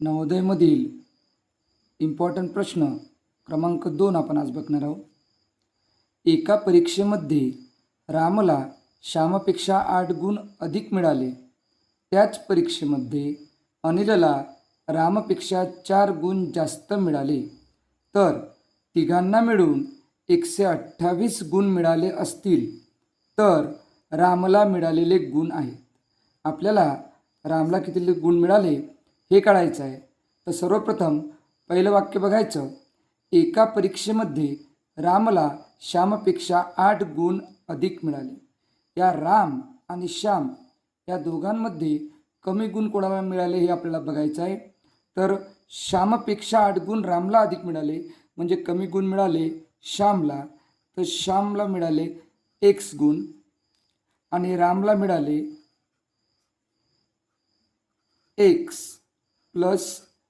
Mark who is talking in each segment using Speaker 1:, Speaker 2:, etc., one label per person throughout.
Speaker 1: नवोदयमधील important प्रश्न क्रमांक 2 आपण आज बघणार आहोत. एका परीक्षेमध्ये रामला श्यामपेक्षा 8 गुण अधिक मिळाले. त्याच परीक्षेमध्ये अनिलला रामपेक्षा 4 गुण जास्त मिळाले. तर तिघांना मिळून 128 गुण मिळाले असतील तर रामला मिळालेले गुण आहेत. आपल्याला रामला किती गुण मिळाले हे कळायचं आहे. तर सर्वप्रथम पहिलं वाक्य बघायचं. एका परीक्षेमध्ये रामला श्यामपेक्षा 8 गुण अधिक मिळाले. या राम आणि श्याम या दोघांमध्ये कमी गुण कोणाला मिळाले हे आपल्याला बघायचं आहे. तर श्यामपेक्षा 8 गुण रामला अधिक मिळाले म्हणजे कमी गुण मिळाले श्यामला. तर श्यामला मिळाले x गुण आणि रामला मिळाले x प्लस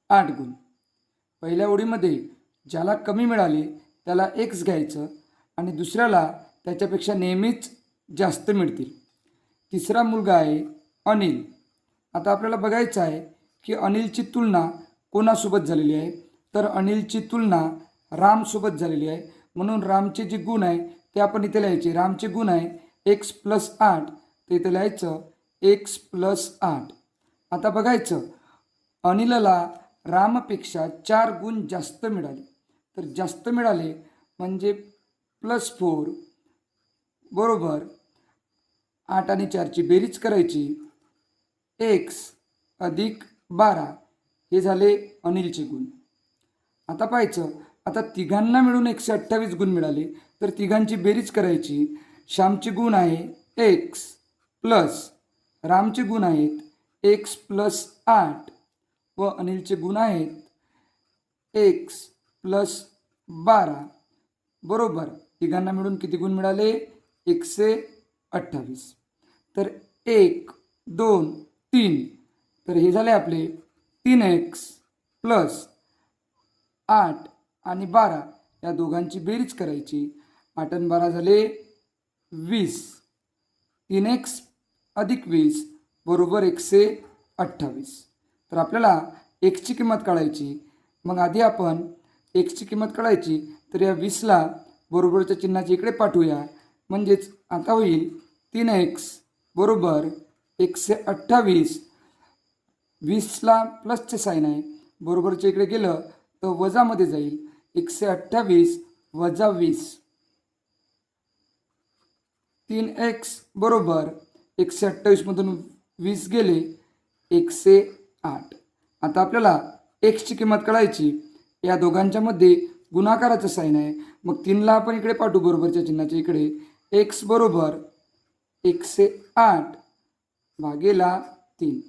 Speaker 1: 8 गुण. पहिल्या ओळीमध्ये ज्याला कमी मिळाले त्याला x घ्यायचं आणि दुसऱ्याला त्याच्यापेक्षा नेहमीच जास्त मिळतील. तिसरा मुलगा आहे अनिल. आता आपल्याला बघायचं आहे की अनिलची तुलना कोणासोबत झालेली आहे. तर अनिलची तुलना रामसोबत झालेली आहे. म्हणून रामचे जे गुण आहे ते आपण इथे लिहायचे. रामचे गुण आहे x प्लस 8 तर इथे लिहायचं x प्लस 8. आता बघायचं अनिलला रामपेक्षा 4 गुण जास्त मिळाले. तर जास्त मिळाले म्हणजे +4 बरोबर 8 आणि 4ची बेरीज करायची x अधिक 12 हे झाले अनिलचे गुण. आता पाहायचं आता तिघांना मिळून 128 गुण मिळाले तर तिघांची बेरीज करायची. श्यामचे गुण आहे x प्लस रामचे गुण आहेत x प्लस 8 व अनिलचे गुण आहेत x प्लस 12 बरोबर तिघांना मिळून किती गुण मिळाले 128. तर 1 2 3 तर हे झाले आपले 3x प्लस 8 आणि 12 या दोघांची बेरीज करायची. 8 आणि 12 झाले 20. 3x अधिक 20 बरोबर 128. तर आपल्याला xची किंमत काढायची. मग आधी आपण xची किंमत काढायची तर या 20ला बरोबरच्या चिन्हाच्या इकडे पाठवूया. म्हणजेच आता होईल 3x बरोबर 128. 20ला प्लसचे साईन आहे बरोबरच्या इकडे गेलं तर वजामध्ये जाईल 128 वजा 20. 3x बरोबर 128मधून 20 गेले 108. आता आपल्याला xची किंमत काढायची. या दोघांच्यामध्ये गुणाकाराचं साईन आहे मग 3ला आपण इकडे पाठवू बरोबरच्या चिन्हाच्या इकडे. x बरोबर 108 भागेला 3.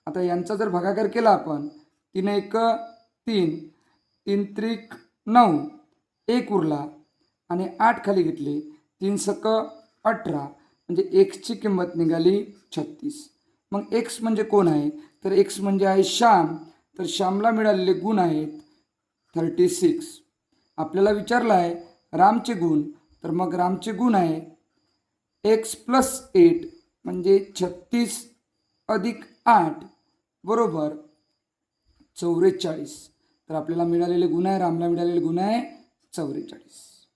Speaker 1: आता यांचा जर भागाकार केला आपण 3 1 3 3 त्रिक 9 1 उरला आणि 8 खाली घेतले 3 सक 18 म्हणजे xची किंमत निघाली 36. मग x म्हणजे कोण आहे तर x म्हणजे आहे श्याम. तर श्यामला मिळालेले गुण आहेत 36. आपल्याला विचारलं आहे रामचे गुण तर मग रामचे गुण आहे x प्लस 8 म्हणजे 36 अधिक 8 बरोबर 44. तर आपल्याला मिळालेले गुण आहे रामला मिळालेले गुण आहे 44.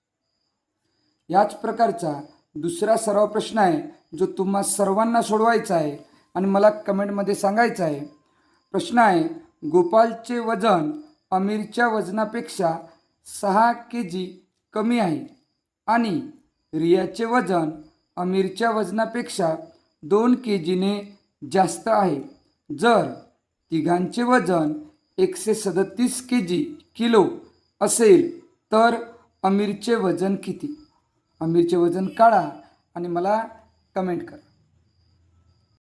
Speaker 1: याच प्रकारचा दुसरा सराव प्रश्न आहे जो तुम्हा सर्वांना सोडवायचा आहे आणि मला कमेंटमध्ये सांगायचं आहे. प्रश्न आहे गोपालचे वजन अमीरच्या वजनापेक्षा 6 kg कमी आहे आणि रियाचे वजन अमीरच्या वजनापेक्षा 2 kgने जास्त आहे. जर तिघांचे वजन 137 किलो असेल तर अमीरचे वजन किती. अमीरचे वजन काढा आणि मला कमेंट करा.